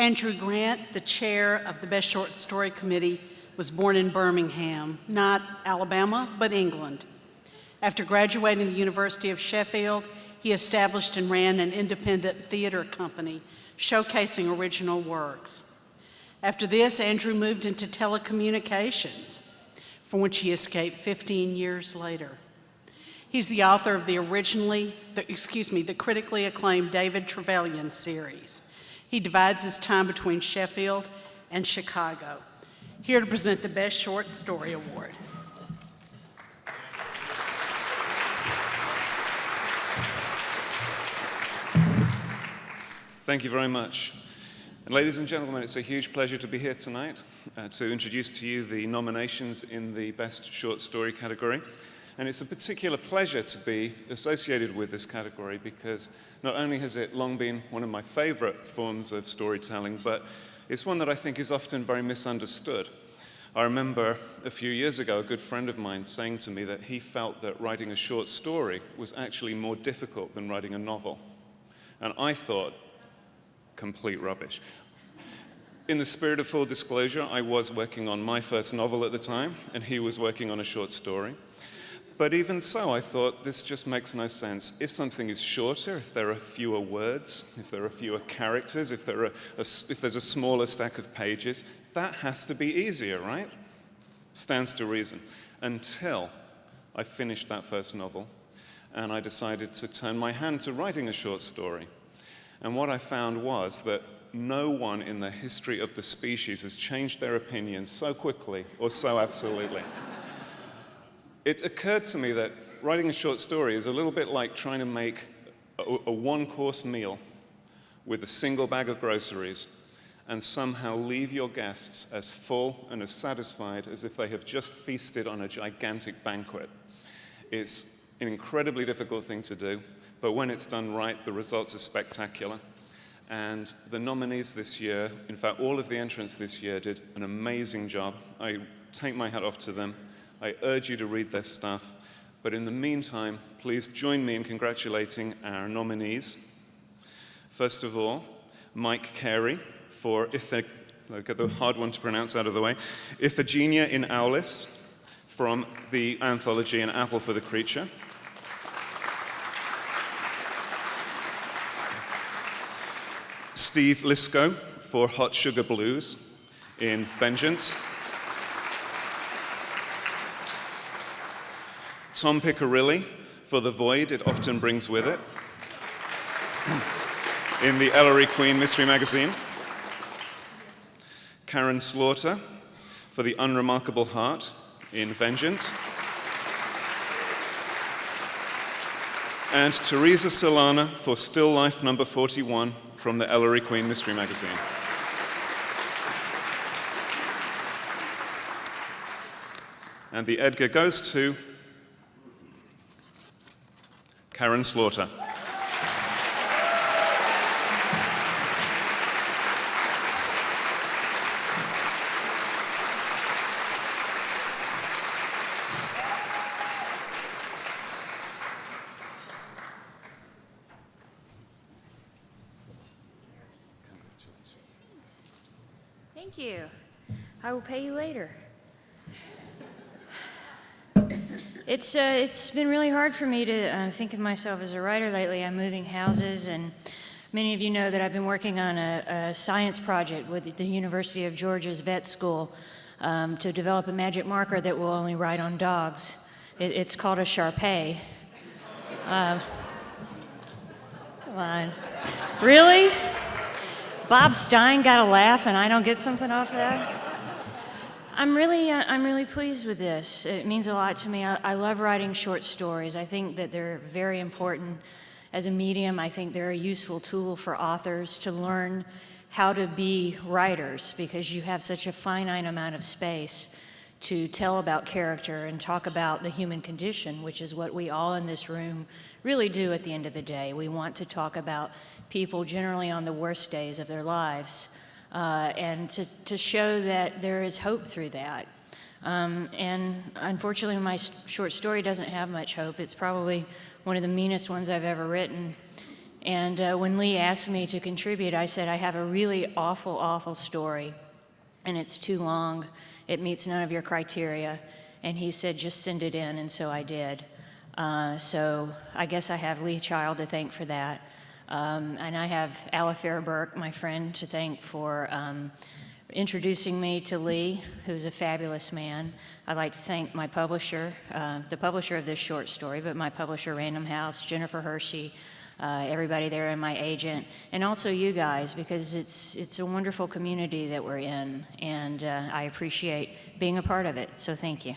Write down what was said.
Andrew Grant, the chair of the Best Short Story Committee, was born in Birmingham, not Alabama, but England. After graduating the University of Sheffield, he established and ran an independent theater company showcasing original works. After this, Andrew moved into telecommunications, from which he escaped 15 years later. He's the author of the critically acclaimed David Trevelyan series. He divides his time between Sheffield and Chicago. Here to present the Best Short Story Award. Thank you very much. And ladies and gentlemen, it's a huge pleasure to be here tonight to introduce to you the nominations in the Best Short Story category. And it's a particular pleasure to be associated with this category because not only has it long been one of my favorite forms of storytelling, but it's one that I think is often very misunderstood. I remember a few years ago a good friend of mine saying to me that he felt that writing a short story was actually more difficult than writing a novel. And I thought, complete rubbish. In the spirit of full disclosure, I was working on my first novel at the time, and he was working on a short story. But even so, I thought, this just makes no sense. If something is shorter, if there are fewer words, if there are fewer characters, if there's a smaller stack of pages, that has to be easier, right? Stands to reason. Until I finished that first novel, and I decided to turn my hand to writing a short story. And what I found was that no one in the history of the species has changed their opinion so quickly or so absolutely. It occurred to me that writing a short story is a little bit like trying to make a one-course meal with a single bag of groceries and somehow leave your guests as full and as satisfied as if they have just feasted on a gigantic banquet. It's an incredibly difficult thing to do, but when it's done right, the results are spectacular. And the nominees this year, in fact, all of the entrants this year did an amazing job. I take my hat off to them. I urge you to read their stuff. But in the meantime, please join me in congratulating our nominees. First of all, Mike Carey for, I'll get the hard one to pronounce out of the way, Iphigenia in Aulis from the anthology An Apple for the Creature. Steve Lisco for Hot Sugar Blues in Vengeance. Tom Piccirilli for The Void It Often Brings With It in the Ellery Queen Mystery Magazine. Karin Slaughter for The Unremarkable Heart in Vengeance. And Teresa Solana for Still Life number 41 from the Ellery Queen Mystery Magazine. And the Edgar goes to Karin Slaughter. Thank you. I will pay you later. It's been really hard for me to think of myself as a writer lately. I'm moving houses, and many of you know that I've been working on a science project with the University of Georgia's vet school to develop a magic marker that will only write on dogs. It's called a Shar-Pei. Come on. Really? Bob Stein got a laugh and I don't get something off that? I'm really pleased with this. It means a lot to me. I love writing short stories. I think that they're very important as a medium. I think they're a useful tool for authors to learn how to be writers because you have such a finite amount of space to tell about character and talk about the human condition, which is what we all in this room really do at the end of the day. We want to talk about people generally on the worst days of their lives. And to show that there is hope through that. And unfortunately, my short story doesn't have much hope. It's probably one of the meanest ones I've ever written. And when Lee asked me to contribute, I said, I have a really awful, awful story, and it's too long. It meets none of your criteria. And he said, just send it in, and so I did. So I guess I have Lee Child to thank for that. And I have Alifair Burke, my friend, to thank for introducing me to Lee, who's a fabulous man. I'd like to thank my publisher, the publisher of this short story, but my publisher, Random House, Jennifer Hershey, everybody there, and my agent, and also you guys, because it's a wonderful community that we're in, and I appreciate being a part of it, so thank you.